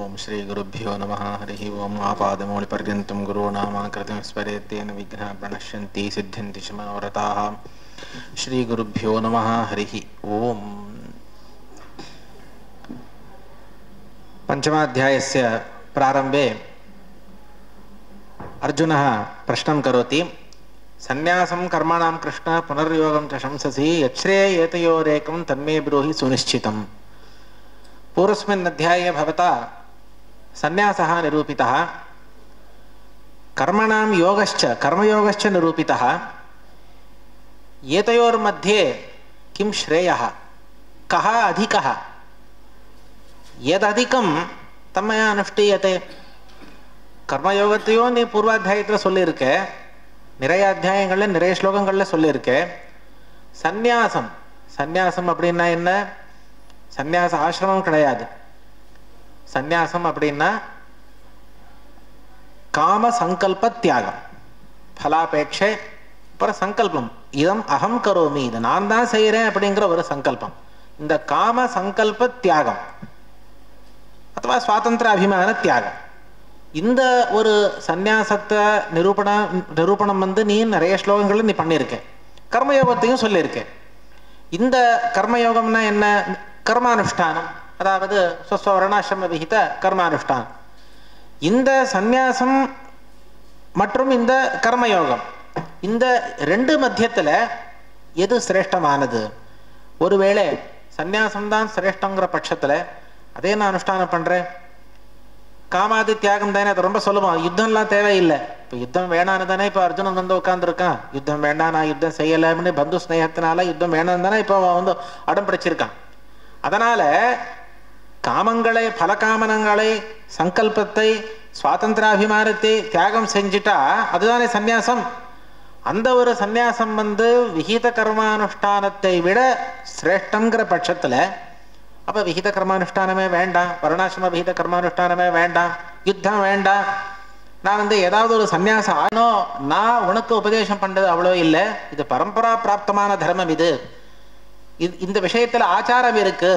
ओम श्री गुरुभ्यो नमः हरिः ओम आपादमौलिपर्यन्तं गुरूणामाकृतिं स्मरेत्तेन विघ्नाः प्रणश्यन्ति सिद्ध्यन्ति च मनोरथाः श्री गुरुभ्यो नमः हरिः ओम। पंचमाध्यायस्य प्रारम्भे अर्जुनः प्रश्नं करोति। सन्यासं कर्मणां कृष्ण पुनर्योगं च शंससि यच्छ्रेय एतयोरेकं तन्मे ब्रूहि सुनिश्चितम्। पूर्वस्मिन् अध्याये भवता सन्यासः निरूपितः, कर्मणां योगश्च कर्मयोगश्च निरूपितः। एतयोर्मध्ये किं श्रेयः, कः अधिकः, यदधिकं तन्मया अनुष्ठीयते। कर्मयोगத்தையும் நீ பூர்வாத்தியாயத்தில் சொல்லியிருக்க, நிறைய அத்தியாயங்களில் நிறைய ஸ்லோகங்களில் சொல்லியிருக்க. சந்நியாசம் சந்நியாசம் அப்படின்னா என்ன? சந்நியாச ஆசிரமம் கிடையாது. சந்நியாசம் அப்படின்னா காம சங்கல்ப தியாகம், பலாபேட்சை அப்புறம் சங்கல்பம். இதம் அகம் கரோமி, இதை நான் தான் செய்கிறேன் அப்படிங்கிற ஒரு சங்கல்பம். இந்த காம சங்கல்ப தியாகம் அथवा சுவாதந்திர அபிமான தியாகம், இந்த ஒரு சந்நியாசத்தை நிரூபணம் நீ நிறைய ஸ்லோகங்கள் நீ பண்ணியிருக்க. கர்மயோகத்தையும் சொல்லியிருக்க. இந்த கர்மயோகம்னா என்ன? கர்மானுஷ்டானம், அதாவது ஸ்வஸ்வர்ணாசிரம விகித கர்மானுஷ்டானம். இந்த சந்நியாசம் மற்றும் இந்த கர்மயோகம், இந்த ரெண்டு மத்தியத்தில் எது சிரேஷ்டமானது? ஒருவேளை சந்நியாசம்தான் சிரேஷ்டங்கிற பட்சத்தில் அதே நான் அனுஷ்டானம் பண்ணுறேன். காமாதி தியாகம் தானே, அது ரொம்ப சொல்லுவோம். யுத்தம்லாம் தேவையில்லை. இப்போ யுத்தம் வேணான்னு தானே இப்போ அர்ஜுனன் உட்காந்துருக்கான். யுத்தம் வேண்டாம், நான் யுத்தம் செய்யலைன்னு பந்து ஸ்நேகத்தினால யுத்தம் வேணான்னு தானே இப்போ அடம் பிடிச்சிருக்கான். அதனால காமங்களை, பலகாமனங்களை, சங்கல்பத்தை, சுவாதந்திராபிமானத்தை தியாகம் செஞ்சுட்டா அதுதானே சந்நியாசம். அந்த ஒரு சந்நியாசம் விகித கர்மானுஷ்டானத்தை விட சிரேஷ்டங்கிற பட்சத்தில் அப்போ விகித கர்மானுஷ்டானமே வேண்டாம், வர்ணாசிரம விகித கர்மானுஷ்டானமே வேண்டாம், யுத்தம் வேண்டாம். நான் ஏதாவது ஒரு சந்நியாசம் ஆனோ, நான் உனக்கு உபதேசம் பண்ணுறது அவ்வளோ இல்லை. இது பரம்பரா பிராப்தமான தர்மம். இந்த விஷயத்தில் ஆச்சாரம் இருக்கு,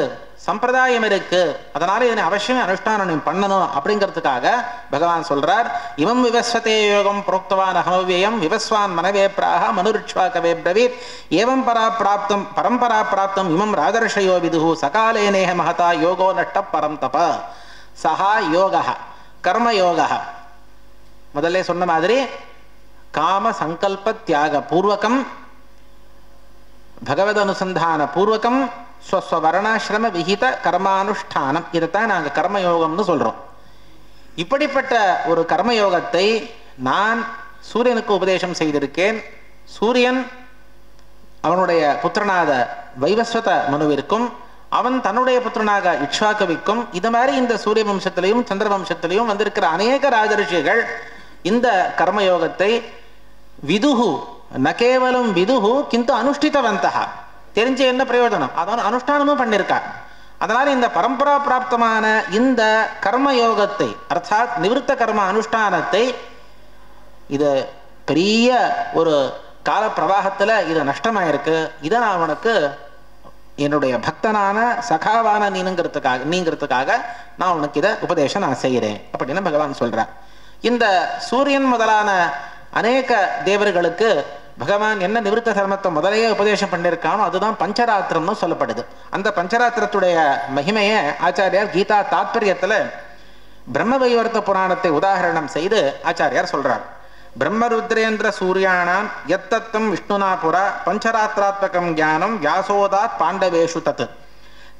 சம்பிரதாயம் இருக்கு. அதனால இதனை அவசியம் அனுஷ்டானம் பண்ணணும் அப்படிங்கிறதுக்காக பகவான் சொல்றார். இமம் விவஸ்வதே யோகம் புரோக்தவான் அகமவ்யயம் விவஸ்வான் மனவே பிராக மனுருட்சா கவே பிரவீத் ஏவம் பராப்பிராப்தம் பரம்பரா பிராப்தம் இமம் ராஜர்ஷயோ விதுஹு சகாலே நேஹ மகதா யோகோ நஷ்ட பரம் தப சஹா யோகா கர்மயோகா. முதல்ல சொன்ன மாதிரி காம சங்கல்ப தியாக பூர்வகம், பகவத் அனுசந்தான பூர்வகம், ஸ்வஸ்வர்ணாசிரம விகித கர்மானுஷ்டானம், இதைத்தான் நாங்கள் கர்மயோகம்னு சொல்கிறோம். இப்படிப்பட்ட ஒரு கர்மயோகத்தை நான் சூரியனுக்கு உபதேசம் செய்திருக்கேன். சூரியன் அவனுடைய புத்திரனாக வைவஸ்வத மனுவிற்கும், அவன் தன்னுடைய புத்திரனாக இக்ஷ்வாகுவிற்கும், இது மாதிரி இந்த சூரிய வம்சத்திலையும் சந்திர வம்சத்திலையும் வந்திருக்கிற அநேக ராஜரிஷிகள் இந்த கர்மயோகத்தை விதுஹு ந கேவலம் விதுஹு கிந்து அனுஷ்டித்தவந்தா, தெரிஞ்ச என்ன பிரயோஜனம், அதான் அனுஷ்டானமும் பண்ணியிருக்கா. அதனால இந்த பரம்பரா பிராப்தமான இந்த கர்மயோகத்தை அர்த்தாத் நிவிருத்த கர்ம அனுஷ்டானத்தை இது பெரிய ஒரு கால பிரவாகத்தில் இது நஷ்டமாயிருக்கு. இதை நான் அவனுக்கு என்னுடைய பக்தனான சகாவான நீங்கிறதுக்காக நான் உனக்கு இதை உபதேசம் நான் செய்கிறேன் அப்படின்னு பகவான் சொல்றார். இந்த சூரியன் முதலான அநேக தேவர்களுக்கு பகவான் என்ன நிவிருத்த தர்மத்தை முதலையே உபதேசம் பண்ணியிருக்கானோ அதுதான் பஞ்சராத்திரம்னு சொல்லப்படுது. அந்த பஞ்சராத்திரத்துடைய மகிமையை ஆச்சாரியார் கீதா தாத்பரியத்தில் பிரம்ம வைவர்த்த புராணத்தை உதாரணம் செய்து ஆச்சாரியார் சொல்றார். பிரம்மருத்ரேந்திர சூரியானாம் யத்தத்தம் விஷ்ணுனா புர பஞ்சராத்திராத்மகம் ஞானம் வியாசோதாத் பாண்டவேஷு தத்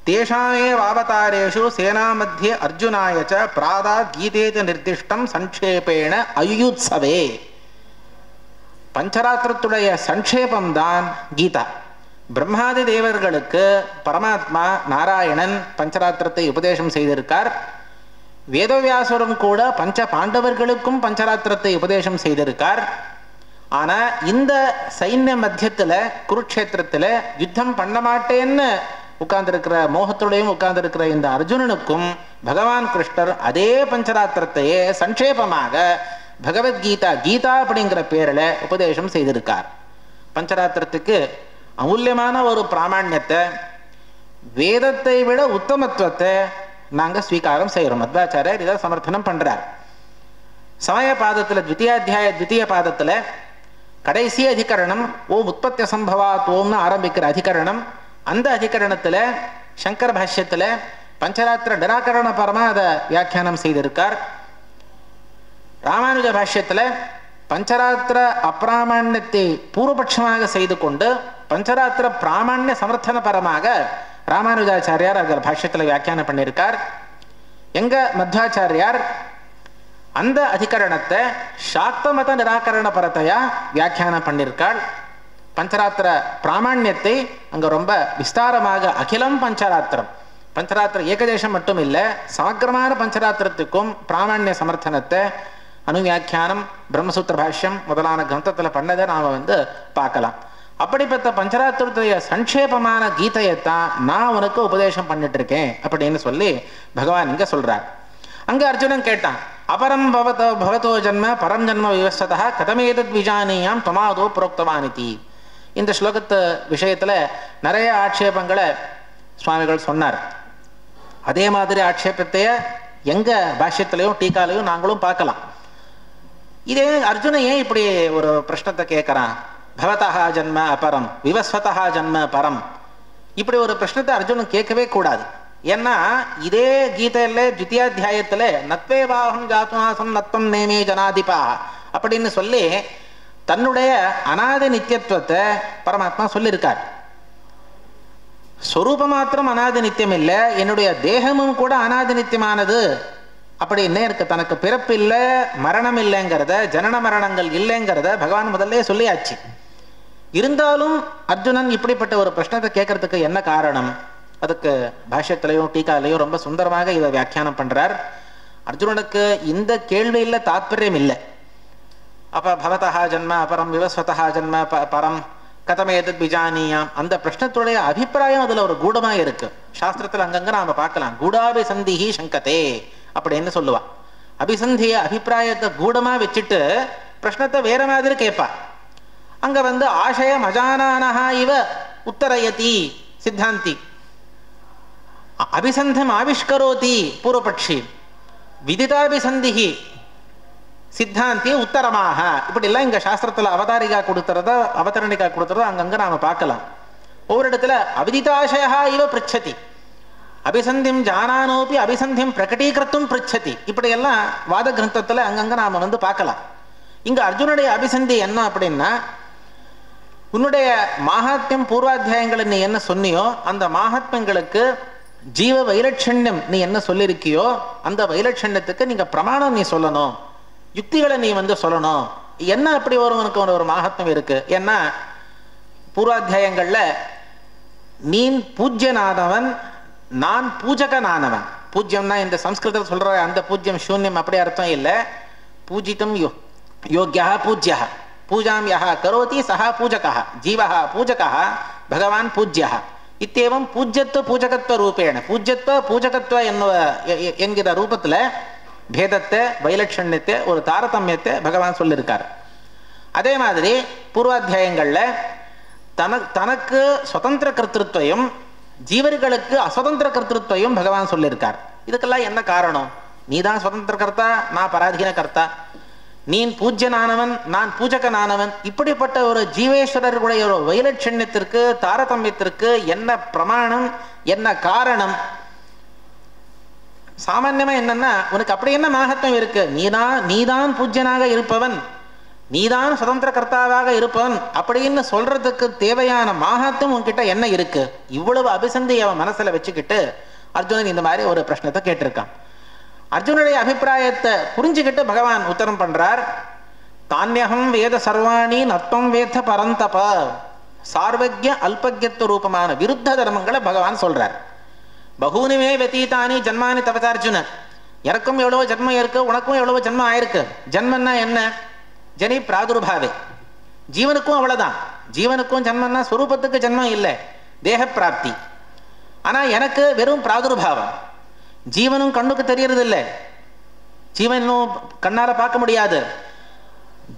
தேஷாமேவாவதாரேஷு சேனாமத்தியே அர்ஜுனாய ச பிராதாத் கீதேதி நிர்திஷ்டம் சங்கேபேன அயுயுத்சவே. பஞ்சராத்திரத்துடைய சங்கேபம்தான் கீதா. பிரம்மாதி தேவர்களுக்கு பரமாத்மா நாராயணன் பஞ்சராத்திரத்தை உபதேசம் செய்திருக்கார். வேதவியாசரும் கூட பஞ்ச பாண்டவர்களுக்கும் பஞ்சராத்திரத்தை உபதேசம் செய்திருக்கார். ஆனா இந்த சைன்ய மத்தியத்துல குருக்ஷேத்திரத்துல யுத்தம் பண்ண மாட்டேன்னு உட்கார்ந்திருக்கிற மோகத்துடையும் உட்கார்ந்திருக்கிற இந்த அர்ஜுனனுக்கும் பகவான் கிருஷ்ணர் அதே பஞ்சராத்திரத்தையே சங்கேபமாக பகவத்கீதா கீதா அப்படிங்கிற பேரில் உபதேசம் செய்திருக்கார். பஞ்சராத்திரத்துக்கு அமூல்யமான ஒரு பிராமணியத்தை, வேதத்தை விட உத்தமத்துவத்தை, நாங்கள் ஸ்வீகாரம் செய்கிறோம். மத்வாச்சாரியர் இதை சமர்த்தனம் பண்ணுறார். சமய பாதத்தில் த்விதீய பாதத்தில் கடைசி அதிகரணம் ஓம் உற்பத்திய சம்பவாத் ஓம்னு ஆரம்பிக்கிற அதிகரணம். அந்த அதிகரணத்தில் சங்கர பாஷ்யத்தில் பஞ்சராத்திர நிராகரண பரமா அதை வியாக்கியானம் செய்திருக்கார். ராமானுஜ பாஷ்யத்தில் பஞ்சராத்திர அப்பிராமணியத்தை பூர்வபட்சமாக செய்து கொண்டு பஞ்சராத்திர பிராமணிய சமர்த்தன பரமாக ராமானுஜாச்சாரியார் அதில் பாஷ்யத்தில் வியாக்கியானம் பண்ணியிருக்கார். எங்க மத்வாச்சாரியார் அந்த அதிகரணத்தை சாக்த மத நிராகரண பரத்தையா வியாக்கியானம் பண்ணியிருக்காள். பஞ்சராத்திர பிராமணியத்தை அங்க ரொம்ப விஸ்தாரமாக அகிலம் பஞ்சராத்திரம், பஞ்சராத்திர ஏகதேசம் மட்டும் இல்லை, சமக்கிரமான பஞ்சராத்திரத்துக்கும் பிராமணிய சமர்த்தனத்தை அணுவியாக்கியானம் பிரம்மசூத்திர பாஷ்யம் முதலான கிரந்தத்தில் பண்ணதை நாம் பார்க்கலாம். அப்படிப்பட்ட பஞ்சராத்திரத்துடைய சங்கேபமான கீதையைத்தான் நான் உனக்கு உபதேசம் பண்ணிட்டு இருக்கேன் அப்படின்னு சொல்லி பகவான் இங்க சொல்றார். அங்க அர்ஜுனன் கேட்டான், அபரம் பவதோ ஜன்ம பரம் ஜன்ம விவஸ்ததா கதமேதத் விஜானியாம் தொமாதோ புரோக்தவானிதி. இந்த ஸ்லோகத்து விஷயத்துல நிறைய ஆட்சேபங்களை சுவாமிகள் சொன்னார். அதே மாதிரி ஆட்சேபத்தைய எங்க பாஷ்யத்திலையும் டீக்காலையும் நாங்களும் பார்க்கலாம். இதே அர்ஜுனன் ஏன் இப்படி ஒரு பிரஷ்னத்தை கேட்கறான்? பவதா ஜன்ம அபரம் விவஸ்வதா ஜன்ம பரம், இப்படி ஒரு பிரஷ்னத்தை அர்ஜுனன் கேட்கவே கூடாது. ஏன்னா இதே கீதையில த்விதீயாத்தியாயத்துல நத்வேவாஹம் ஜாத்மாசம் நத்வம் நேமே ஜனாதிபா அப்படின்னு சொல்லி தன்னுடைய அநாதி நித்தியத்துவத்தை பரமாத்மா சொல்லியிருக்கார். ஸ்வரூப மாத்திரம் அநாதி நித்தியம் இல்லை, என்னுடைய தேகமும் கூட அநாதி நித்தியமானது அப்படின்னு இருக்கு. தனக்கு பிறப்பு இல்லை, மரணம் இல்லைங்கிறத, ஜனன மரணங்கள் இல்லைங்கிறத பகவான் முதல்ல சொல்லியாச்சு. இருந்தாலும் அர்ஜுனன் இப்படிப்பட்ட ஒரு பிரச்சனத்தை கேட்கறதுக்கு என்ன காரணம்? அதுக்கு பாஷ்யத்திலையும் டீக்காலையும் ரொம்ப சுந்தரமாக இதை வியாக்கியானம் பண்றார். அர்ஜுனனுக்கு இந்த கேள்வியில் தாத்பரியம் இல்லை. அப்ப பவதா ஜன்ம அபரம் விவஸ்வதா ஜன்ம பரம் கதமேதத் பிஜானியாம், அந்த பிரஷ்னத்துடைய அபிப்பிராயம் அதுல ஒரு கூடமா இருக்கு. சாஸ்திரத்துல அங்கங்க நாம பார்க்கலாம், கூடாபிசந்திஹி சங்கதே அப்படின்னு சொல்லுவா. அபிசந்திய அபிப்பிராயத்தை கூடமா வச்சுட்டு பிரஷ்னத்தை வேற மாதிரி கேட்பா. அங்க ஆசயம் அஜானானஹா இவ உத்தரயதி சித்தாந்தி, அபிசந்தம் ஆவிஷ்கரோதி பூர்வபக்ஷி, விதிதாபிசந்திஹி சித்தாந்தி உத்தரமாக, இப்படி எல்லாம் இங்க சாஸ்திரத்துல அவதாரிகா கொடுத்துறத அவதரணிகா கொடுத்துறத அங்கங்க நாம பார்க்கலாம். ஒவ்வொரு இடத்துல அவிதிதாசயா இவ பிருச்சதி, அபிசந்திம் ஜானானோபி அபிசந்திம் பிரகடீகர்த்தும் பிருச்சதி, இப்படி எல்லாம் வாத கிரந்தத்துல அங்கங்க நாம பார்க்கலாம். இங்க அர்ஜுனுடைய அபிசந்தி என்ன அப்படின்னா, உன்னுடைய மாஹாத்மியம் பூர்வாத்தியாயங்களை நீ என்ன சொன்னியோ அந்த மாஹாத்மியங்களுக்கு ஜீவ வைலட்சண்யம் நீ என்ன சொல்லியிருக்கியோ அந்த வைலட்சண்யத்துக்கு நீங்க பிரமாணம் நீ சொல்லணும், யுக்திகளை நீ சொல்லணும். என்ன அப்படி ஒருவனுக்கு ஒரு மாஹத்மியம் இருக்கு? ஏன்னா பூர்வாத்தியாயங்கள்ல நீ பூஜ்யனானவன், நான் பூஜகனானவன். பூஜ்யம்னா இந்த சம்ஸ்கிருதத்தில் சொல்ற அந்த பூஜ்யம் சூன்யம் அப்படி அர்த்தம் இல்லை. பூஜிதம் யோக்யா பூஜ்யா, பூஜாம் யஹ கரோதி சஹ பூஜகः, ஜீவः பூஜகः, பகவான் பூஜ்யः. இத்தேவம் பூஜ்யத்துவ பூஜகத்துவ ரூபேண, பூஜ்யத்துவ பூஜகத்துவ என்கிற ரூபத்துல பேதத்தை வைலட்சண்யத்தை ஒரு தாரதமியத்தை பகவான் சொல்லியிருக்கார். அதே மாதிரி பூர்வாத்தியாயங்கள்ல தனக்கு சுதந்திர கர்த்திருவம், ஜீவர்களுக்கு அசுதந்திர கர்த்திருவம் பகவான் சொல்லியிருக்கார். இதுக்கெல்லாம் என்ன காரணம்? நீதான் சுதந்திர கர்த்தா, நான் பராதீன கர்த்தா, நீ பூஜ்யனானவன், நான் பூஜகனானவன். இப்படிப்பட்ட ஒரு ஜீவேஸ்வரர்களுடைய ஒரு வைலட்சண்யத்திற்கு தாரதமியத்திற்கு என்ன பிரமாணம், என்ன காரணம்? சாமான்யமா என்னன்னா, உனக்கு அப்படி என்ன மகத்துவம் இருக்கு? நீதான் பூஜ்யனாக இருப்பவன், நீதான் சுதந்திர கர்த்தாவாக இருப்பவன் அப்படின்னு சொல்றதுக்கு தேவையான மகத்துவம் உன்கிட்ட என்ன இருக்கு? இவ்வளவு அபிசந்தி அவன் மனசுல வச்சுக்கிட்டு அர்ஜுனன் இந்த மாதிரி ஒரு பிரச்சனத்தை கேட்டிருக்கான். அர்ஜுனுடைய அபிப்பிராயத்தை புரிஞ்சுக்கிட்டு பகவான் உத்தரம் பண்றார். தானியகம் வேத சர்வாணி நத்வம் வேத பரந்தப, சார்வஜ்ய அல்பஜ்யத்துவ ரூபமான விருத்த தர்மங்களை பகவான் சொல்றார். பகூனிமே வெத்தீதானி ஜன்மானி தபதார்ஜுன, எனக்கும் எவ்வளவோ ஜன்மம் இருக்கு, உனக்கும் எவ்வளவோ ஜன்மம் ஆயிருக்கு. ஜன்மன்னா என்ன? ஜனி பிராதுர்பாவே, ஜீவனுக்கும் அவ்வளவுதான். ஜீவனுக்கும் ஜன்மன்னா ஸ்வரூபத்துக்கு ஜன்மம் இல்லை, தேக பிராப்தி. ஆனா எனக்கு வெறும் பிராதுர்பாவம். ஜீவனும் கண்ணுக்கு தெரியறது இல்லை, ஜீவனும் கண்ணால பார்க்க முடியாது.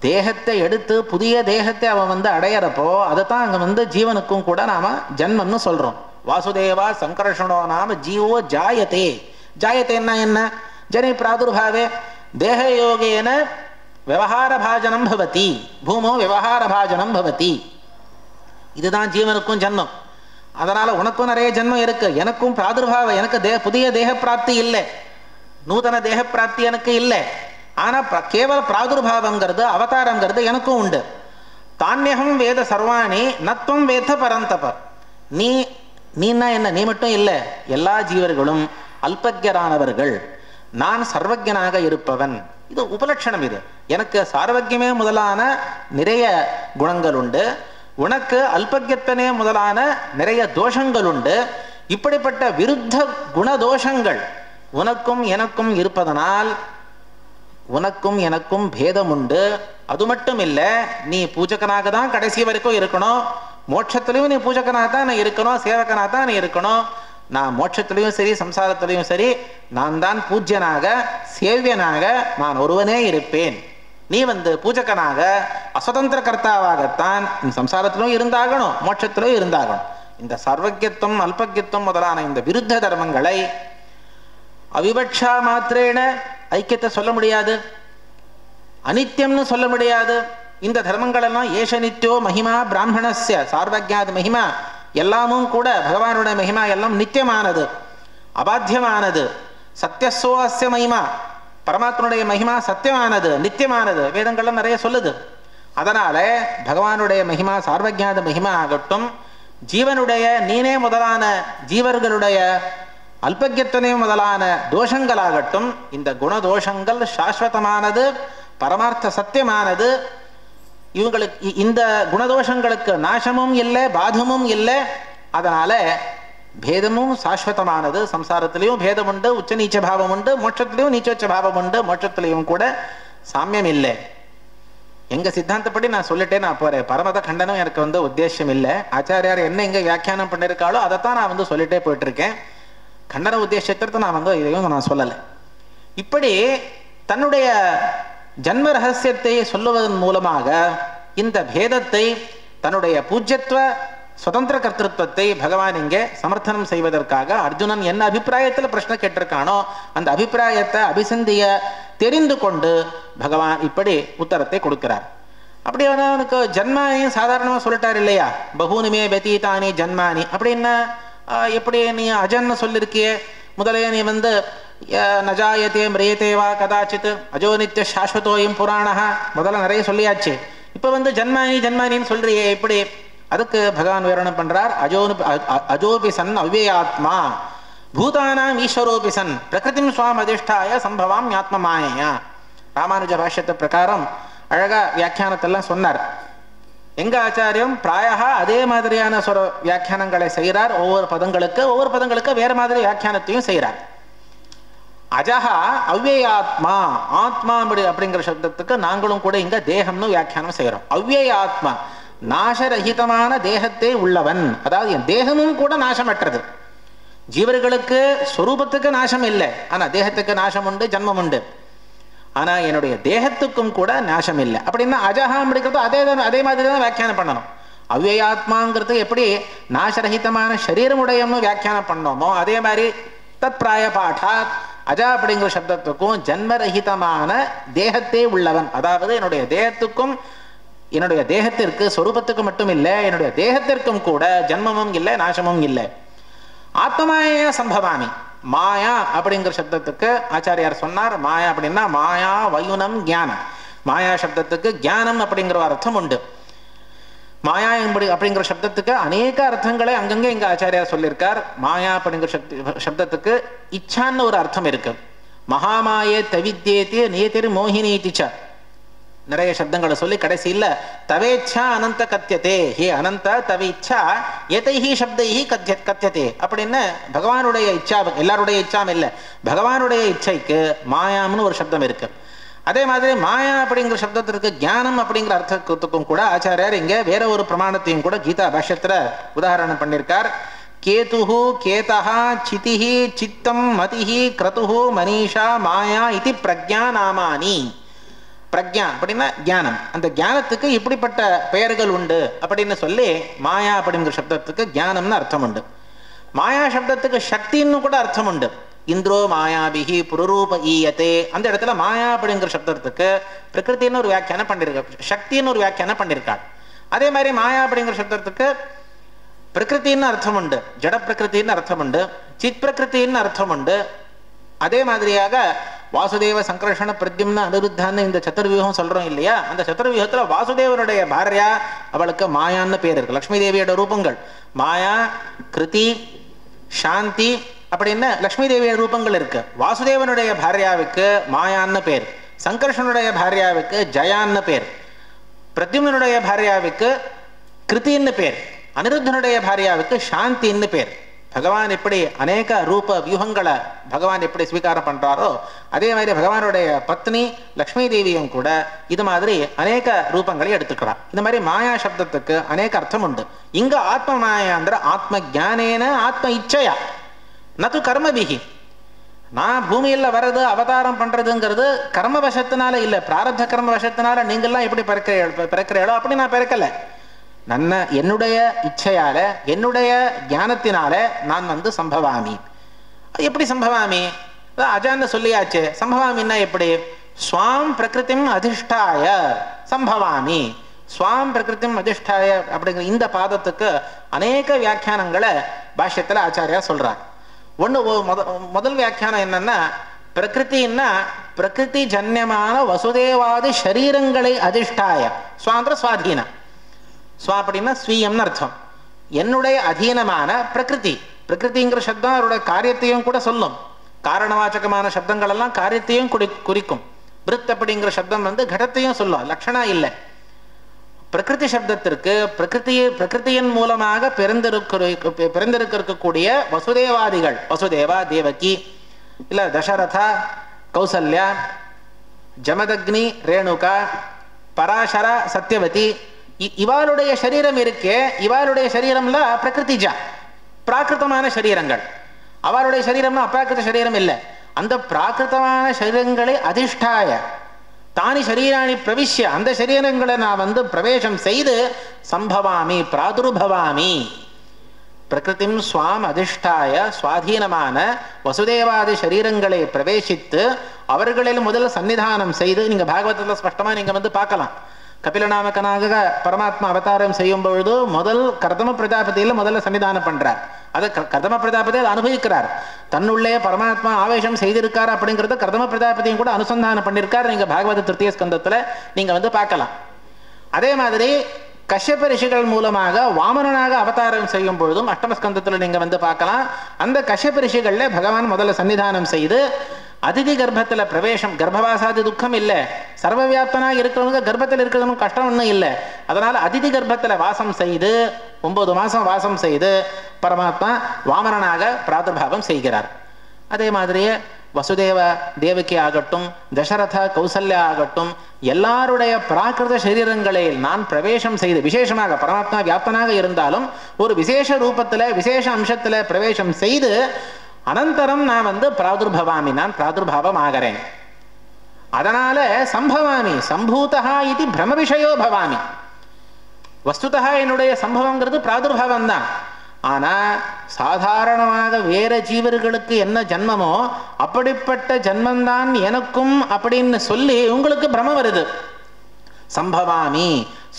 தேகத்தை எடுத்து புதிய தேகத்தை அவன் அடையறப்போ அதைத்தான் அங்க ஜீவனுக்கும் கூட நாம ஜன்மம்னு சொல்றோம். வாசுதேவா சங்கர்ஷணோ நாம ஜீவோ ஜாயத்தே ஜாயத்தேன்னா என்ன? ஜனி பிராதுர்பாவே தேகயோகேன விவகாரபாஜனம் பவதி, பூமோ விவகாரபாஜனம் பவதி. இதுதான் ஜீவனுக்கும் ஜன்மம். அதனால உனக்கும் நிறைய ஜன்மம் இருக்கு, எனக்கும் பிராதுர்பாவம், எனக்கு புதிய தேக பிராப்தி இல்லை, நூதன தேக பிராப்தி எனக்கு இல்லை. ஆனா கேவல பிராதுர்பாவங்கிறது அவதாரங்கிறது எனக்கும் உண்டு. தானியகம் வேத சர்வாணி நத்வம் வேத பரந்தப. நீன்னா என்ன? நீ மட்டும் இல்லை, எல்லா ஜீவர்களும் அல்பஜரானவர்கள், நான் சர்வஜனாக இருப்பவன். இது உபலட்சணம். இது எனக்கு சார்வஜ்யமே முதலான நிறைய குணங்கள் உண்டு, உனக்கு அல்பஜத்தனே முதலான நிறைய தோஷங்கள் உண்டு. இப்படிப்பட்ட விருத்த குணதோஷங்கள் உனக்கும் எனக்கும் இருப்பதனால் உனக்கும் எனக்கும் பேதம் உண்டு. அது மட்டும் இல்லை, நீ பூஜகனாக தான் கடைசி வரைக்கும் இருக்கணும், மோட்சத்திலையும் நீ பூஜகனாக தான் நீ இருக்கணும், சேவகனாக தான் நீ இருக்கணும். நான் மோட்சத்திலையும் சரி சம்சாரத்திலையும் சரி நான் தான் பூஜ்யனாக சேவியனாக நான் ஒருவனே இருப்பேன். நீ பூஜகனாக அஸ்வதந்திர கர்த்தாவாகத்தான் சம்சாரத்திலும் இருந்தாகணும், மோட்சத்திலும் இருந்தாகணும். இந்த சர்வஜத்துவம் அல்பஜத்துவம் முதலான இந்த விருத்த தர்மங்களை அவிவக்ஷா மாத்திரேன ஐக்கியத்தை சொல்ல முடியாது, அனித்தியம்னு சொல்ல முடியாது. இந்த தர்மங்கள் எல்லாம் ஏஷ நித்தியோ மகிமா பிராமணஸ்ய சார்வஜ்ஞாத மகிமா, எல்லாமும் கூட பகவானுடைய மகிமா எல்லாம் நித்தியமானது, அபாத்தியமானது. சத்தியசோ அஸ்ய மகிமா, பரமாத்மனுடைய மகிமா சத்தியமானது, நித்தியமானது. வேதங்கள்லாம் நிறைய சொல்லுது. அதனால பகவானுடைய மகிமா சார்வஜ்ஞாத மகிமா ஆகட்டும், ஜீவனுடைய நீனே முதலான ஜீவர்களுடைய அல்பஜத்தனே முதலான தோஷங்களாகட்டும், இந்த குணதோஷங்கள் சாஸ்வதமானது, பரமார்த்த சத்தியமானது. இவங்களுக்கு இந்த குணதோஷங்களுக்கு நாசமும் இல்லை, பாதமும் இல்லை. அதனால பேதமும் சாஸ்வதமானது. சம்சாரத்திலையும் பேதம் உண்டு, உச்ச நீச்ச பாவம் உண்டு, மோட்சத்திலையும் நீச்சோச்ச பாவம் உண்டு, மோட்சத்திலையும் கூட சாமியம் இல்லை. எங்க சித்தாந்தப்படி நான் சொல்லிட்டேன், நான் போறேன். பரமத கண்டனம் எனக்கு உத்தேசம் இல்லை. ஆச்சாரியார் என்ன எங்க வியாக்கியானம் பண்ணிருக்காளோ அதைத்தான் நான் சொல்லிட்டே போயிட்டு இருக்கேன். கண்டன உத்தேசத்திற்கு நான் இதையும் நான் சொல்லலை. இப்படி தன்னுடைய ஜன்ம ரகசியத்தை சொல்லுவதன் மூலமாக இந்த பேதத்தை, தன்னுடைய பூஜ்யத்துவ சுதந்திர கர்த்திருவத்தை பகவான் இங்கே சமர்த்தனம் செய்வதற்காக அர்ஜுனன் என்ன அபிப்பிராயத்தில் பிரச்சனை கேட்டிருக்கானோ அந்த அபிப்பிராயத்தை அபிசந்திய தெரிந்து கொண்டு பகவான் இப்படி உத்தரத்தை கொடுக்கிறார். அப்படி அவனுக்கு ஜன்மானியும் சாதாரணமாக சொல்லிட்டார் இல்லையா, பகூனிமே வெதீதானி ஜன்மானி அப்படின்னா எப்படி நீ அஜன்னு சொல்லிருக்கியே, முதலே நீ நஜாயத்தே மிரியத்தேவா கதாச்சித் அஜோ நித்திய சாஸ்வதோயம் புராணா முதல்ல நிறைய சொல்லியாச்சு. இப்போ ஜன்மானி ஜன்மானின்னு சொல்றியே எப்படி? அதுக்கு பகவான் விவரணம் பண்றார். அஜோபி சன் அவ்யயாத்மா பூதானாம் ஈஸ்வரோபி சன் பிரகிருதிம் சுவாம் அதிஷ்டாய சம்பவாம் ஆத்ம மாயையா. ராமானுஜ பாஷ்யத்து பிரகாரம் அழகா வியாக்கியானத்தெல்லாம் சொன்னார். எங்க ஆச்சாரியம் பிராயா அதே மாதிரியான வியாக்கியானங்களை செய்கிறார். ஒவ்வொரு பதங்களுக்கு வேற மாதிரி வியாக்கியானத்தையும் செய்கிறார். அஜஹா அவ்யயாத்மா, ஆத்மா அப்படிங்கிற சப்தத்துக்கு நாங்களும் கூட இங்க தேகம்னு வியாக்கியானம் செய்யறோம். அவ்யயாத்மா நாசரகிதமான தேகத்தை உள்ளவன், அதாவது என் தேகமும் கூட நாசமற்றது. ஜீவர்களுக்கு ஸ்வரூபத்துக்கு நாசம் இல்லை, ஆனா தேகத்துக்கு நாசம் உண்டு, ஜன்மம் உண்டு. ஆனா என்னுடைய தேகத்துக்கும் கூட நாசம் இல்லை. அப்படின்னா அஜஹா அப்படிங்கிறது அதே மாதிரி தான் வியாக்கியானம் பண்ணணும். அவ்யயாத்மாங்கிறது எப்படி நாசரகிதமான சரீரமுடையம்னு வியாக்கியானம் பண்ணோமோ அதே மாதிரி தத் பிராய பாடாத் அஜா அப்படிங்கிற சப்தத்துக்கும் ஜன்மரகிதமான தேகத்தே உள்ளவன், அதாவது என்னுடைய தேகத்துக்கும் என்னுடைய தேகத்திற்கு சொரூபத்துக்கு மட்டும் இல்லை, என்னுடைய தேகத்திற்கும் கூட ஜன்மமும் இல்லை, நாசமும் இல்லை. ஆத்மாயா சம்பவாமி, மாயா அப்படிங்கிற சப்தத்துக்கு ஆச்சாரியார் சொன்னார், மாயா அப்படின்னா மாயா வயுனம் ஞானம். மாயா சப்தத்துக்கு ஞானம் அப்படிங்கிற அர்த்தம் உண்டு. மாயா அப்படிங்கிற சப்தத்துக்கு அநேக அர்த்தங்களை அங்கங்கே இங்க ஆச்சாரியார் சொல்லியிருக்கார். மாயா அப்படிங்கிற சப்தத்துக்கு இச்சான்னு ஒரு அர்த்தம் இருக்கு. மகாமாயே தவித்யேத்திய நியதிர் மோகினீதிச்ச நிறைய சப்தங்களை சொல்லி கடைசியில் தவேச்சா அனந்த கத்தியதே, ஹே அனந்த தவேச்சா ஏதைஹி சப்தைஹி கத்தியதே அப்படின்னு பகவானுடைய இச்சா, எல்லாருடைய இச்சாம் இல்லை, பகவானுடைய இச்சைக்கு மாயாம்னு ஒரு சப்தம் இருக்கு. அதே மாதிரி மாயா அப்படிங்கிற சப்தத்திற்கு ஞானம் அப்படிங்கிற அர்த்தத்துக்கும் கூட ஆச்சாரியார் இங்க வேற ஒரு பிரமாணத்தையும் கூட கீதா பாஷ்யத்துல உதாரணம் பண்ணியிருக்கார். கேதுஹு கேதஹா சிதிஹி சித்தம் மதிஹி கிரதுஹு மனிஷா மாயா இது பிரக்ஞா நாமானி. பிரக்ஞா அப்படின்னா ஞானம், அந்த ஞானத்துக்கு இப்படிப்பட்ட பெயர்கள் உண்டு அப்படின்னு சொல்லி மாயா அப்படிங்கிற சப்தத்துக்கு ஞானம்னு அர்த்தம் உண்டு. மாயா சப்தத்துக்கு சக்தின்னு கூட அர்த்தம் உண்டு. இந்திரோ மாயாபிகி புரரூப ஈயத்தே. அந்த இடத்துல மாயா அப்படிங்கிற சப்தத்துக்கு பிரகிருத்தின்னு ஒரு வியாக்கியானம் பண்ணிருக்க, சக்தின்னு ஒரு வியாக்கியானம் பண்ணியிருக்காள். அதே மாதிரி மாயா அப்படிங்கிற சப்தத்துக்கு பிரகிருத்தின்னு அர்த்தம் உண்டு, ஜட பிரகிருத்தின்னு அர்த்தம் உண்டு, சித் பிரகிருத்தின்னு அர்த்தம் உண்டு. அதே மாதிரியாக வாசுதேவ சங்கர்ஷண பிரத்யும்ன அனிருத்தான்னு இந்த சதுர்வியூகம் சொல்றோம் இல்லையா, அந்த சதுர்வியூகத்துல வாசுதேவனுடைய பாரியா அவளுக்கு மாயான்னு பேர் இருக்கு. லட்சுமி தேவியோட ரூபங்கள் மாயா, கிருதி, சாந்தி அப்படின்னு லட்சுமி தேவியோட ரூபங்கள் இருக்கு. வாசுதேவனுடைய பாரியாவுக்கு மாயான்னு பேர், சங்கர்ஷனுடைய பாரியாவுக்கு ஜயான்னு பேர், பிரத்யும்னுடைய பாரியாவுக்கு கிருத்தின்னு பேர், அனிருத்தனுடைய பாரியாவுக்கு சாந்தின்னு பேர். பகவான் எப்படி அநேக ரூப வியூகங்களை பகவான் எப்படி ஸ்வீகாரம் பண்றாரோ அதே மாதிரி பகவானுடைய பத்னி லக்ஷ்மி தேவியும் கூட இது மாதிரி அநேக ரூபங்களை எடுத்துக்கிறார். இந்த மாதிரி மாயா சப்தத்துக்கு அநேக அர்த்தம் உண்டு. இங்க ஆத்ம மாயாந்திர ஆத்ம ஜானேன ஆத்ம இச்சையா நது கர்மபிகி. நான் பூமியில வர்றது அவதாரம் பண்றதுங்கிறது கர்ம வசத்தினால இல்லை, பிராரப்த கர்ம வசத்தினால நீங்கள்லாம் எப்படி பிறக்கிறீங்களோ அப்படி நான் பிறக்கல. என்னுடைய இச்சையால என்னுடைய ஞானத்தினால நான் சம்பவாமி. எப்படி சம்பவாமி? அஜான்னு சொல்லியாச்சு. சம்பவாமின்னா எப்படி? ஸ்வாம் பிரகிருதிம் அதிஷ்டாய சம்பவாமி. ஸ்வாம் பிரகிருதிம் அதிஷ்டாய அப்படிங்கிற இந்த பாதத்துக்கு அநேக வியாக்கியானங்களை பாஷ்யத்துல ஆச்சாரியா சொல்றார். முதல் வியாக்கியானம் என்னன்னா, பிரகிருத்தின்னா பிரகிருதி ஜன்யமான வசுதேவாதி சரீரங்களை அதிஷ்டாய. ஸ்வாந்திர சுவாதீன. ஸ்வா அப்படின்னா ஸ்வீயம்னு அர்த்தம். என்னுடைய அதீனமான பிரகிருதி. பிரகிருதிங்கிற சப்தம் அவருடைய காரியத்தையும் கூட சொல்லும். காரணவாச்சகமான சப்தங்கள் எல்லாம் காரியத்தையும் குறிக்கும். பிருத் அப்படிங்கிற சப்தம் கடத்தையும் சொல்லும், லட்சணா இல்லை. பிரகிருதி சப்தத்திற்கு பிரகிருதியின் மூலமாக பிறந்திருக்கக்கூடிய வசுதேவாதிகள், வசுதேவா, தேவகி, இல்ல தசரதா, கௌசல்யா, ஜமதக்னி, ரேணுகா, பராசரா, சத்யவதி, இவாளுடைய சரீரம் இருக்கே, இவாளுடைய சரீரம்ல பிரகிருதிஜா பிராகிருத்தமான சரீரங்கள். அவளுடைய சரீரம்னா அப்ராகிருத சரீரம் இல்லை. அந்த பிராகிருத்தமான சரீரங்களை அதிஷ்டாய தானி சரீராணி பிரவிஷ்ய, அந்த சரீரங்களை நான் பிரவேசம் செய்து சம்பவாமி பிராதுர்பவாமி. பிரகிருதிம் ஸ்வாம் அதிஷ்டாய சுவாதீனமான வசுதேவாதி சரீரங்களை பிரவேசித்து அவர்களில் முதல் சன்னிதானம் செய்து, நீங்க பாகவதத்துல ஸ்பஷ்டமா நீங்க பார்க்கலாம். கபிலநாமகனாக பரமாத்மா அவதாரம் செய்யும் பொழுது முதல் கர்தம பிரஜாபதியில முதல்ல சன்னிதானம் பண்றார். அதை கர்தம பிரஜாபதி அதை அனுபவிக்கிறார். தன்னுள்ளே பரமாத்மா ஆவேசம் செய்திருக்கார் அப்படிங்கிறத கர்தம பிரஜாபதியும் கூட அனுசந்தானம் பண்ணியிருக்கார். நீங்க பாகவத திருத்திய ஸ்கந்தத்துல நீங்க பார்க்கலாம். அதே மாதிரி கஷ்யப ரிஷிகள் மூலமாக வாமனனாக அவதாரம் செய்யும் பொழுதும் அஷ்டமஸ்கந்தத்துல நீங்க பார்க்கலாம். அந்த கஷ்யப ரிஷிகள்ல பகவான் முதல்ல சன்னிதானம் செய்து அதிதி கர்ப்பத்துல பிரவேசம், கர்ப்பவாசாதி துக்கம் இல்லை, சர்வவியாப்தனாக இருக்கிறவங்க கர்ப்பத்தில் இருக்கிறதும் கஷ்டம் ஒன்றும் இல்லை. அதனால அதிதி கர்ப்பத்துல வாசம் செய்து 9 மாசம் வாசம் செய்து பரமாத்மா வாமனனாக பிராதுர்பாவம் செய்கிறார். அதே மாதிரியே வசுதேவ தேவகி ஆகட்டும், தசரத கௌசல்யா ஆகட்டும், எல்லாருடைய பிராகிருத சரீரங்களில் நான் பிரவேசம் செய்து, விசேஷமாக பரமாத்மா வியாப்தனாக இருந்தாலும் ஒரு விசேஷ ரூபத்துல விசேஷ அம்சத்துல பிரவேசம் செய்து அனந்தரம் நான் பிராதுர்பவாமி, நான் பிராதுர்பாவம் ஆகிறேன். அதனால சம்பவாமி சம்பூதா இது பிரம விஷயோ பவாமி. வஸ்துதா என்னுடைய சம்பவங்கிறது பிராதுர்பாவம் தான். ஆனா சாதாரணமாக வேற ஜீவர்களுக்கு என்ன ஜன்மமோ அப்படிப்பட்ட ஜன்மந்தான் எனக்கும் அப்படின்னு சொல்லி உங்களுக்கு பிரம வருது. சம்பவாமி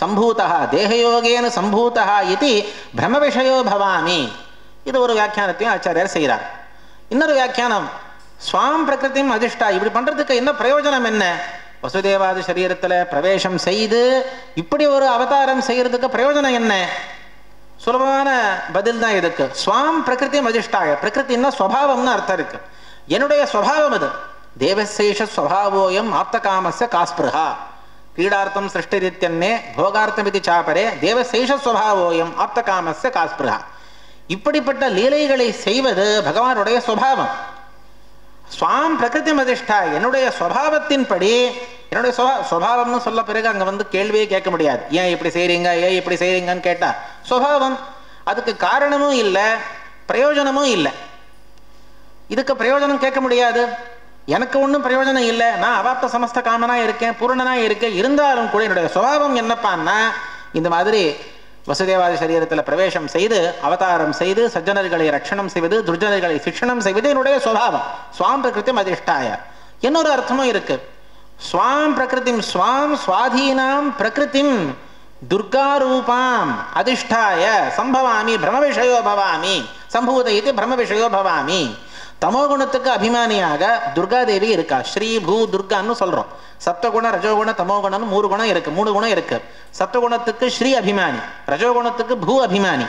சம்பூதா தேகயோகேன சம்பூதா இது பிரம விஷயோ பவாமி. இது ஒரு வியாக்கியானத்தையும் ஆச்சாரியார் செய்கிறார். இன்னொரு வியாக்கியானம், ஸ்வாம் பிரகிருதிம் அதிஷ்டா. இப்படி பண்றதுக்கு என்ன பிரயோஜனம்? என்ன? வசுதேவாதி சரீரத்துல பிரவேசம் செய்து இப்படி ஒரு அவதாரம் செய்யறதுக்கு பிரயோஜனம் என்ன? சுலபமான பதில் தான் இதுக்கு. ஸ்வாம் பிரகிருதிம் அதிஷ்டாய. பிரகிருத்தின்னா ஸ்வபாவம்னு அர்த்தம் இருக்கு. என்னுடைய ஸ்வபாவம் அது. தேவசேஷ ஸ்வபாவோயம் ஆப்தகாமஸ்ய காஸ்பிருஹா. क्रीडार्थम सृष्टिरित्यन्ने भोगार्थमिति चापरे தேவசேஷ ஸ்வபாவோயம் ஆப்தகாமஸ்ய காஸ்பிருஹா. இப்படிப்பட்ட லீலைகளை செய்வது பகவானுடைய சுபாவம். ஸ்வாம் பிரகிருதி அதிஷ்டா. என்னுடைய சுபாவத்தின்படி, என்னுடைய சுபாவம்னு சொல்ல பிறகு அங்க கேள்வியே கேட்க முடியாது. ஏன் இப்படி செய்றீங்க, ஏன் இப்படி செய்றீங்கன்னு கேட்டா சுபாவம். அதுக்கு காரணமும் இல்லை, பிரயோஜனமும் இல்லை. இதுக்கு பிரயோஜனம் கேட்க முடியாது. எனக்கு ஒன்றும் பிரயோஜனம் இல்லை, நான் அவாப்த சமஸ்த காமனா இருக்கேன், பூரணனா இருக்கேன். இருந்தாலும் கூட என்னுடைய சுபாவம் என்னப்பான்னா இந்த மாதிரி வசுதேவாதி சரீரத்தில் பிரவேசம் செய்து அவதாரம் செய்து சஜ்ஜனர்களை ரட்சணம் செய்வது துர்ஜனர்களை சிக்ஷணம் செய்வது என்னுடைய சுபாவம். ஸ்வாம் பிரகிருதிம் அதிஷ்டாய. இன்னொரு அர்த்தமும் இருக்கு. ஸ்வாம் பிரகிருதிம் ஸ்வாம் ஸ்வாதீனாம் பிரகிருதிம் துர்காரூபாம் அதிஷ்டாய சம்பவாமி பிரம விஷயோ பவாமி சம்பூத இது பிரம விஷயோ பவாமி. தமோகுணத்துக்கு அபிமானியாக துர்காதேவி இருக்கா. ஸ்ரீ பூ துர்கான்னு சொல்றோம். சப்தகுண ரஜோகுண தமோகுணம் 3 குணம் இருக்கு, 3 குணம் இருக்கு. சப்தகுணத்துக்கு ஸ்ரீ அபிமானி, ரஜோகுணத்துக்கு பூ அபிமானி,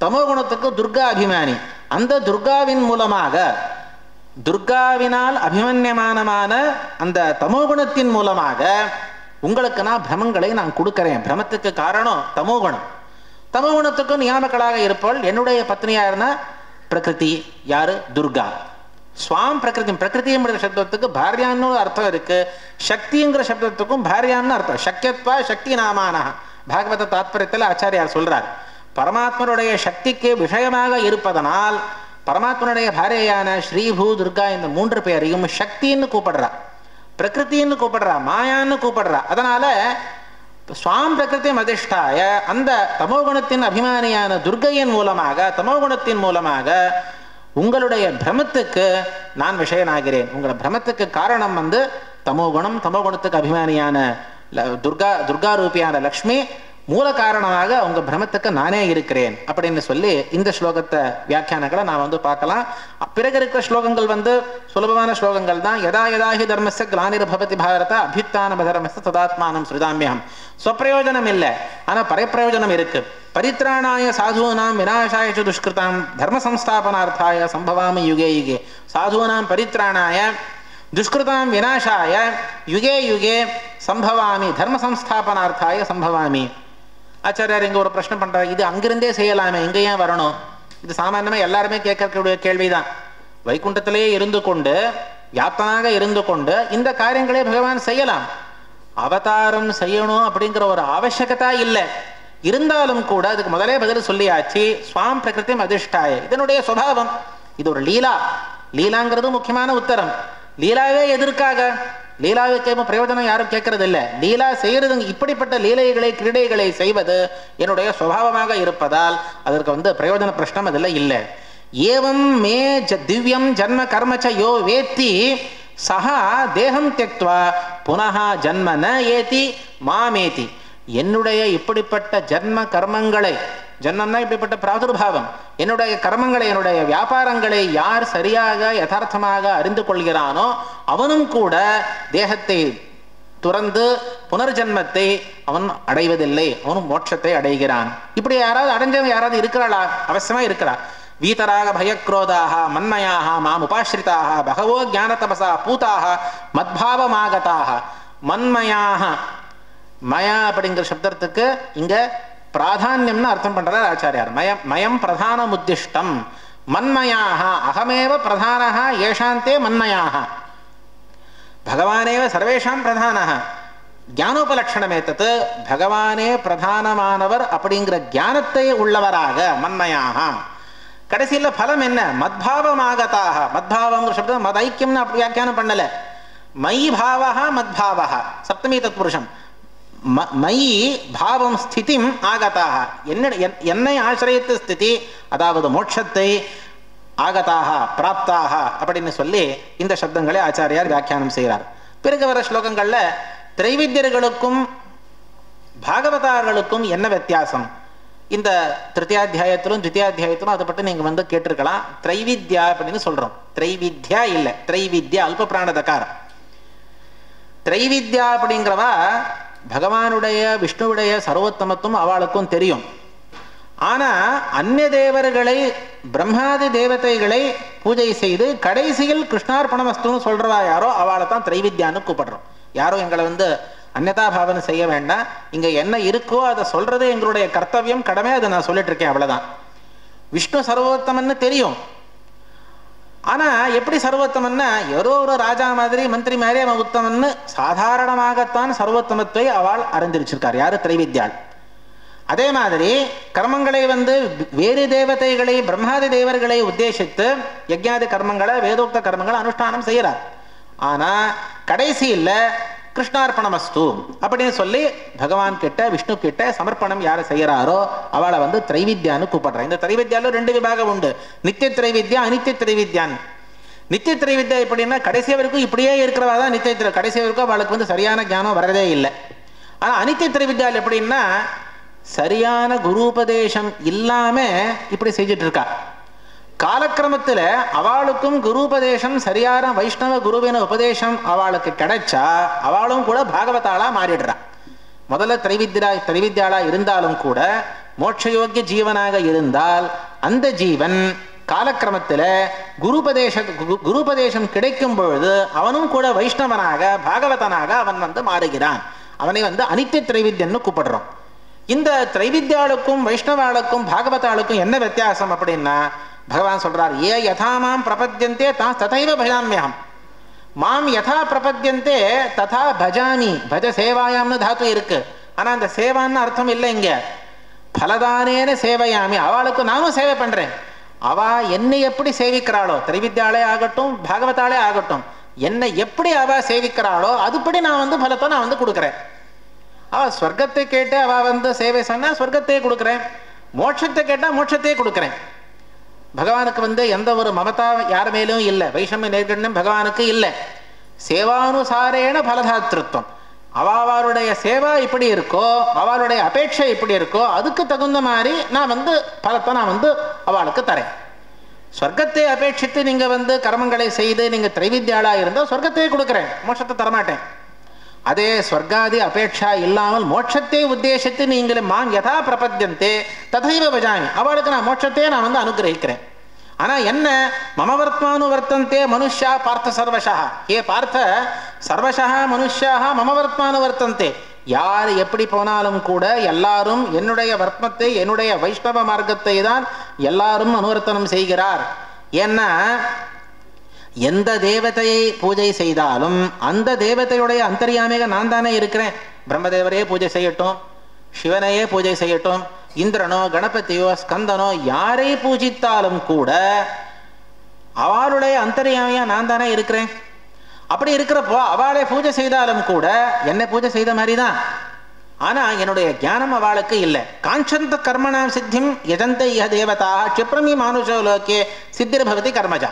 தமோகுணத்துக்கு துர்கா அபிமானி. அந்த துர்காவின் மூலமாக துர்காவினால் அபிமன்யமானமான அந்த தமோகுணத்தின் மூலமாக உங்களுக்கு நான் பிரமங்களை நான் கொடுக்கிறேன். பிரமத்துக்கு காரணம் தமோகுணம். தமோகுணத்துக்கு நியாமக்களாக இருப்பவள் என்னுடைய பத்னியா இருந்த பிரகிருதி. யாரு? துர்கா. ஸ்வாம் பிரகிருதி. பிரகிருதிங்கிற சப்தத்துக்கு பாரியான்னு அர்த்தம் இருக்கு, சக்திங்கிற சப்தத்துக்கும் பாரியான்னு அர்த்தம். சக்கியத்வா சக்தி நாமான பாகவத தாத்பரியத்தில் ஆச்சாரியார் சொல்றார். பரமாத்மனுடைய சக்திக்கு விஷயமாக இருப்பதனால் பரமாத்மனுடைய பாரியையான ஸ்ரீபூ துர்கா இந்த 3 பேரையும் சக்தின்னு கூப்பிடுறா, பிரகிருத்தின்னு கூப்பிடுறா, மாயான்னு கூப்பிடுறா. அதனால ஸ்வாம் பிரகிருதி அதிஷ்டாய அந்த தமோகுணத்தின் அபிமானியான துர்கையின் மூலமாக தமோகுணத்தின் மூலமாக உங்களுடைய பிரமத்துக்கு நான் விஷயனாகிறேன். உங்களோட பிரமத்துக்கு காரணம் தமோகுணம். தமோகுணத்துக்கு அபிமானியான துர்கா ரூபியான லக்ஷ்மி மூல காரணமாக உங்க பிரமத்துக்கு நானே இருக்கிறேன் அப்படின்னு சொல்லி இந்த ஸ்லோகத்தை வியாக்கியானங்களை நான் பார்க்கலாம். பிறகு இருக்கிற ஸ்லோகங்கள் சுலபமான ஸ்லோகங்கள் தான். யதா யதாஹி தர்மஸ்ய கிளானிர்பவதி பாரத அபியுத்தான தர்மஸ்ய ததாத்மானம் ஸ்ருதாமியம். ஸ்வப்பிரயோஜனம் இல்லை, ஆனா பரப்பிரயோஜனம் இருக்கு. பரித்ராணாய சாதுனாம் விநாசாய ச துஷ்கிருதாம் தர்ம சம்ஸ்தாபனார்த்தாய சம்பவாமி யுகே யுகே. சாதுனாம் பரித்ராணாய துஷ்கிருதாம் விநாசாய யுகே யுகே சம்பவாமி தர்ம சம்ஸ்தாபனார்த்தாய சம்பவாமி. ஆச்சாரியார் இங்க ஒரு பிரச்சனை பண்றாரு. இது அங்கிருந்தே செய்யலாமே, இங்க ஏன் வரணும்? இது சாமான்யமா எல்லாருமே கேட்கக்கூடிய கேள்விதான். வைகுண்டத்திலேயே இருந்து கொண்டு வியாப்தனாக இருந்து கொண்டு இந்த காரியங்களே பகவான் செய்யலாம். அவதாரம் செய்யணும் அப்படிங்கிற ஒரு அவசியகதா இல்லை. இருந்தாலும் கூட அதுக்கு முதலே பதில் சொல்லியாச்சு. ஸ்வாம் பிரகிருதி அதிஷ்டாய, இதனுடைய சுபாவம். இது ஒரு லீலா. லீலாங்கிறது முக்கியமான உத்தரம். லீலாவே எதற்காக? லீலாவுக்கு பிரயோஜனம் யாரும் கேட்கறது இல்லை. லீலா செய்யறது, இப்படிப்பட்ட லீலைகளை கிரீடைகளை செய்வது என்னுடைய சுபாவமாக இருப்பதால் அதற்கு பிரயோஜன பிரஷ்னம் அதில் இல்லை. ஏவம் மே திவ்யம் ஜன்ம கர்மச்ச யோ வேத்தி சஹா தேகம் தியக்த்வா புனः ஜன்ம ந ஏதி மாமேதி. என்னுடைய இப்படிப்பட்ட ஜன்ம கர்மங்களை, ஜன்மம்னா இப்படிப்பட்ட பிராதுர்பாவம், என்னுடைய கர்மங்களை என்னுடைய வியாபாரங்களை யார் சரியாக யதார்த்தமாக அறிந்து கொள்கிறானோ அவனும் கூட தேகத்தை துறந்து புனர்ஜன்மத்தை அவன் அடைவதில்லை, அவனும் மோட்சத்தை அடைகிறான். இப்படி யாராவது அடைஞ்சவன் யாராவது இருக்கிறாளா? அவசியமா இருக்கிறா. வீதராக பயக்ரோதாக மன்மயாக மாம் உபாஸ்ரிதாக பகவோ ஞான தபசா பூதாக மத்பாவமாகதாக. மன்மயாக, மயா அப்படிங்கிற சப்தத்துக்கு இங்க பிராதான்யம்னு அர்த்தம் பண்றார் ஆச்சாரியார். மயம் பிரதான உத்திஷ்டம் மன்மயாக அகமேவ பிரதானः ஏஷாந்தே மன்மயாக பகவானேவ சர்வேஷாம் பிரதானः. ஞானோபலட்சணமே தத்து பகவானே பிரதானமானவர் அப்படிங்கிற ஞானத்தை உள்ளவராக மன்மயாக. கடைசியில் பலம் என்ன? மத்பாவமாகதாக. மத்பாவங்கிற சப்தம் மத் ஐக்கியம்னு அப்படி வியாக்கியானம் பண்ணல. மயி பாவः மத்பாவः சப்தமி தத்புருஷம். மயி பாவம் ஸ்திதிம் ஆகதாக, என்னை ஆசிரியத்து ஸ்திதி, அதாவது மோட்சத்தை ஆகதாக பிராப்தாக அப்படின்னு சொல்லி இந்த சப்தங்களை ஆச்சாரியார் வியாக்கியானம் செய்கிறார். பிறகு வர ஸ்லோகங்கள்ல திரைவித்தியர்களுக்கும் பாகவதார்களுக்கும் என்ன வித்தியாசம், இந்த திருத்தியாத்தியாயத்திலும் தித்தியாத்தியாயத்திலும் அதை பற்றி நீங்க கேட்டிருக்கலாம். திரைவித்யா அப்படின்னு சொல்றோம். திரைவித்யா இல்ல, திரைவித்யா அல்ப பிராணதகாரம். திரைவித்யா அப்படிங்கிறவா பகவானுடைய விஷ்ணுவுடைய சர்வோத்தமத்துவம் அவளுக்கும் தெரியும். ஆனா அந்நிய தேவர்களை பிரம்மாதி தேவதைகளை பூஜை செய்து கடைசியில் கிருஷ்ணார்பணமஸ்துன்னு சொல்றவா யாரோ அவளை தான் திரைவித்யான்னு கூப்பிடுறோம். யாரோ எங்களை அந்நதா பாவனை செய்ய வேண்டாம், இங்க என்ன இருக்கோ அதை சொல்றது எங்களுடைய கர்த்தவியம், கடமை, அதை நான் சொல்லிட்டு இருக்கேன், அவ்வளவுதான். விஷ்ணு சர்வோத்தமன்னு தெரியும். ஆனா எப்படி சர்வோத்தமன்னா ஏதோ ஒரு ராஜா மாதிரி மந்திரி மாதிரி அவன் உத்தமன்னு சாதாரணமாகத்தான் சர்வோத்தமத்தை அவள் அறிந்திருச்சிருக்கார். யாரு? திரைவித்யாள். அதே மாதிரி கர்மங்களை வேறு தேவதைகளை பிரம்மாதி தேவர்களை உத்தேசித்து யஜ்ஞாதி கர்மங்களை வேதோக்த கர்மங்களை அனுஷ்டானம் செய்யறார். ஆனா கடைசியில் கிருஷ்ணார்ப்பணமஸ்து அப்படின்னு சொல்லி பகவான் கிட்ட விஷ்ணு கிட்ட சமர்ப்பணம் யாரை செய்யறாரோ அவளை வந்து திரைவித்யான்னு கூப்பிடுறேன். இந்த திரைவித்யால 2 விபாகம் உண்டு, நித்திய திரைவித்யா, அனித்திய திரைவித்யான்னு. நித்திய திரைவித்யா எப்படின்னா கடைசி வரைக்கும் இப்படியே இருக்கிறவா தான் நித்திய திரை, கடைசி வரைக்கும் அவளுக்கு வந்து சரியான ஞானம் வரதே இல்லை. ஆனா அனித்திய திரைவித்யால் எப்படின்னா சரியான குருபதேசம் இல்லாம இப்படி செஞ்சுட்டு இருக்கா. காலக்கிரமத்துல அவளுக்கும் குருபதேசம் சரியான வைஷ்ணவ குருவின உபதேசம் அவளுக்கு கிடைச்சா அவளும் கூட பாகவதாளா மாறிடுறா. முதல்ல திரைவித்யாளா இருந்தாலும் கூட மோட்சயோக்கிய ஜீவனாக இருந்தால் அந்த ஜீவன் காலக்கிரமத்துல குருபதேசம் கிடைக்கும் பொழுது அவனும் கூட வைஷ்ணவனாக பாகவதனாக அவன் வந்து மாறுகிறான். அவனை வந்து அனித்திய திரைவித்யன்னு கூப்பிடுறோம். இந்த திரைவித்யாளுக்கும் வைஷ்ணவாளுக்கும் பாகவதாளுக்கும் என்ன வித்தியாசம் அப்படின்னா பகவான் சொல்றார், ஏ யதா மாம் பிரபத்யந்தே ததைவ பஜாம்யஹம், மாம் யதா பிரபத்யந்தே ததா பஜாமி. பஜ சேவாயாம்னு தாத்து இருக்கு, ஆனா அந்த சேவான்னு அர்த்தம் இல்லை இங்க. பலதானேன சேவையாமி, அவளுக்கு நானும் சேவை பண்றேன். அவ என்னை எப்படி சேவிக்கிறாளோ, திரைவித்யாளே ஆகட்டும் பாகவதாளே ஆகட்டும், என்னை எப்படி அவ சேவிக்கிறாளோ அதுபடி நான் வந்து பலத்தை நான் வந்து கொடுக்குறேன். அவ ஸ்வர்க்கத்தை கேட்டு அவ வந்து சேவை சொன்னா ஸ்வர்க்கத்தையே கொடுக்குறேன், மோட்சத்தை கேட்டா மோட்சத்தையே கொடுக்குறேன். பகவானுக்கு வந்து எந்த ஒரு மமதா யார் மேலும் இல்லை, வைஷமிய நேர்கண்யம் பகவானுக்கு இல்லை. சேவானுசாரேன பலதாத்திருத்தம், அவளுடைய சேவா இப்படி இருக்கோ அவளுடைய அபேட்சை இப்படி இருக்கோ அதுக்கு தகுந்த மாதிரி நான் வந்து பலத்தை நான் வந்து அவளுக்கு தரேன். ஸ்வர்க்கத்தை அபேட்சித்து நீங்க வந்து கர்மங்களை செய்து நீங்க திரைவித்யாளா இருந்தால் ஸ்வர்க்கத்தையே கொடுக்குறேன், மோட்சத்தை தரமாட்டேன். அதே ஸ்வர்காதி அபேட்சா இல்லாமல் மோட்சத்தை உத்தேசித்து நீங்களே மாம் யதா பிரபத்யந்தே ததைவ பஜாமி, அவளுக்கு நான் மோட்சத்தையே நான் வந்து அனுகிரகிக்கிறேன். ஆனா என்ன, மமவர்த்மானுவர்த்தந்தே மனுஷ்யா பார்த்த சர்வசா, ஏ பார்த்த சர்வசா மனுஷ்யாக மமவர்த்மானுவர்த்தந்தே, யார் எப்படி போனாலும் கூட எல்லாரும் என்னுடைய வர்த்தத்தை என்னுடைய வைஷ்ணவ மார்க்கத்தை தான் எல்லாரும் அனுவர்த்தனம் செய்கிறார். ஏன்னா எந்த தேவதையை பூஜை செய்தாலும் அந்த தேவதையுடைய அந்தர்யாமிக நான் தானே இருக்கிறேன். பிரம்மதேவரையே பூஜை செய்யட்டும், சிவனையே பூஜை செய்யட்டும், இந்திரனோ கணபதியோ ஸ்கந்தனோ யாரை பூஜித்தாலும் கூட அவளுடைய அந்தர்யாமியா நான் தானே இருக்கிறேன். அப்படி இருக்கிறப்போ அவளை பூஜை செய்தாலும் கூட என்னை பூஜை செய்த மாதிரி தான். ஆனா என்னுடைய ஞானம் அவளுக்கு இல்லை. காஞ்சந்த கர்மணாம் சித்திம் யஜந்த இஹ தேவதா க்ஷிப்ரமி மானுஷோ லோகே சித்திர் பவதி கர்மஜா,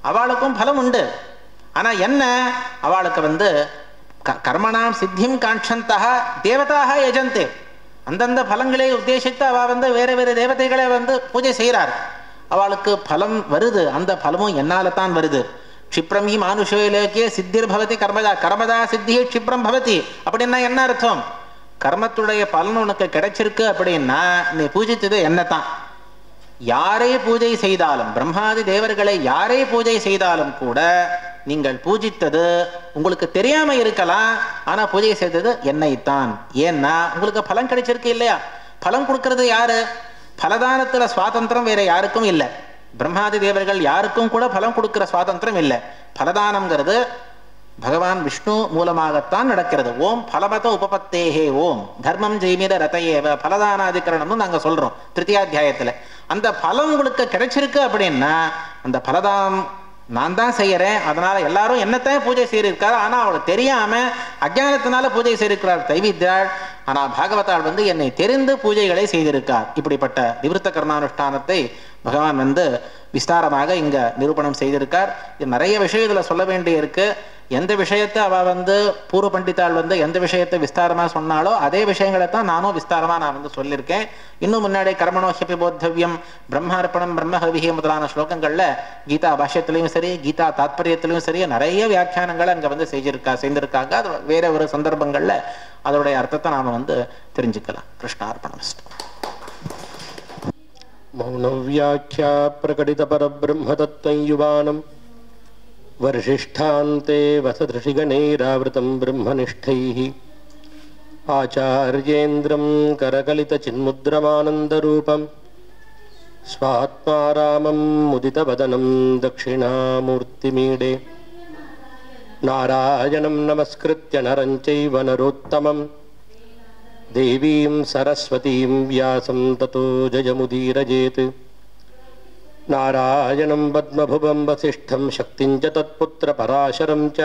அவளுக்கும் பலம் உண்டு. ஆனா என்ன, அவளுக்கு வந்து கர்மணாம் சித்திம் காஞ்சந்தா தேவதாக யஜந்தே, அந்தந்த பலங்களை உத்தேசித்து அவ வந்து வேற வேற தேவதைகளை வந்து பூஜை செய்கிறார். அவளுக்கு பலம் வருது, அந்த பலமும் என்னால தான் வருது. க்ஷிப்ரம் ஹி மானுஷோலோகே சித்திர் பவதி கர்மஜா, கர்மஜா சித்தி க்ஷிப்ரம் பவதி அப்படின்னா என்ன அர்த்தம், கர்மத்துடைய பலன் உனக்கு கிடைச்சிருக்கு அப்படின்னா நீ பூஜித்தது என்னத்தான். யாரை பூஜை செய்தாலும் பிரம்மாதி தேவர்களை யாரை பூஜை செய்தாலும் கூட நீங்கள் பூஜித்தது உங்களுக்கு தெரியாம இருக்கலாம், ஆனா பூஜை செய்தது என்னைத்தான். ஏன்னா உங்களுக்கு பலன் கிடைச்சிருக்கு இல்லையா. பலம் கொடுக்கறது யாரு, பலதானத்துல சுவாதந்திரம் வேற யாருக்கும் இல்லை. பிரம்மாதி தேவர்கள் யாருக்கும் கூட பலம் கொடுக்கிற சுவாதந்திரம் இல்லை. பலதானம்ங்கிறது பகவான் விஷ்ணு மூலமாகத்தான் நடக்கிறது. ஓம் பலமத உபபத்தேஹே ஓம் தர்மம் ஜெய்மித ரதையேவ பலதானாதிகரணம்னு நாங்க சொல்றோம் திருத்தியாத்தியாயத்துல. அந்த பலம் உங்களுக்கு கிடைச்சிருக்கு அப்படின்னா அந்த பலதானம் நான் தான் செய்யறேன், அதனால எல்லாரும் என்னத்தான் பூஜை செய்திருக்காரு, ஆனா அவளுக்கு தெரியாம அஜானத்தினால பூஜை செய்திருக்கிறார் திரைவித்யாள். ஆனா பாகவதாள் வந்து என்னை தெரிந்து பூஜைகளை செய்திருக்கார். இப்படிப்பட்ட நிவர்த்த கர்மானுஷ்டானத்தை பகவான் வந்து விஸ்தாரமாக இங்க நிரூபணம் செய்திருக்கார். இது நிறைய விஷயம் இதுல சொல்ல வேண்டி இருக்கு. எந்த விஷயத்தை அவ வந்து பூர்வ பண்டித்தாள் வந்து எந்த விஷயத்தை விஸ்தாரமா சொன்னாலோ அதே விஷயங்களை தான் நானும் விஸ்தாரமா நான் வந்து சொல்லியிருக்கேன். இன்னும் முன்னாடி கர்மணோஹ்யபி போத்தவ்யம் பிரம்மார்ப்பணம் பிரம்மஹவிஹி முதலான ஸ்லோகங்கள்ல கீதா பாஷ்யத்திலையும் சரி கீதா தாத்பரியத்திலையும் சரி நிறைய வியாக்கியானங்களை அங்க வந்து செய்திருக்காங்க. அது வேற ஒரு சந்தர்ப்பங்கள்ல அதோடைய அர்த்தத்தை நாம வந்து தெரிஞ்சுக்கலாம். கிருஷ்ணார்ப்பணமஸ்து. மௌன வியாக்கியா பிரகடித பரபிரம்ம தத்துவம் யுவானம் वर्षिष्ठान्ते वसदृशिगणैरावृतं ब्रह्मनिष्ठैः आचार्येन्द्रं करकलितचिन्मुद्रमानन्दरूपं स्वात्मारामं मुदितवदनं दक्षिणामूर्तिमीडे नारायणं नमस्कृत्य नरं चैव नरोत्तमं देवीं सरस्वतीं व्यासं ततो जयमुदीरयेत् नारायणं पद्मभुवं वसिष्ठं शक्तिं च तत्पुत्रपराशरं च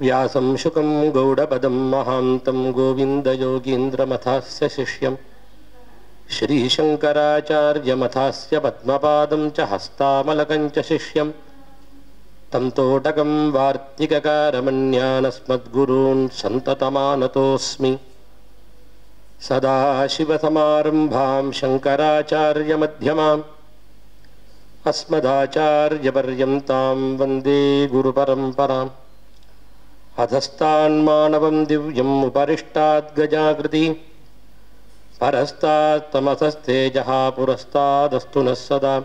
व्यासं शुकं गौडपदं महान्तं गोविन्दयोगीन्द्रमथास्य शिष्यं श्रीशङ्कराचार्यमथास्य पद्मपादं च हस्तामलकं च शिष्यं तं तोटकं वार्तिककारमन्यानस्मद्गुरून् सन्ततमानतोऽस्मि। सदाशिवसमारम्भां शङ्कराचार्यमध्यमाम् अस्मदाचार्यपर्यन्तां वन्दे गुरुपरम्पराम्। अधस्तान्मानवं दिव्यम् उपरिष्टाद्गजाकृति परस्तात्तमसस्तेजः पुरस्तादस्तु नः सदा।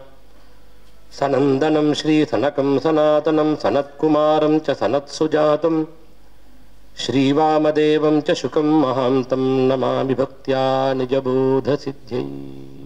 सनन्दनं श्रीसनकं सनातनं सनत्कुमारं च सनत्सुजातं श्रीवामदेवं च शुकं महान्तं नमामि भक्त्या निजबोधसिद्ध्यै।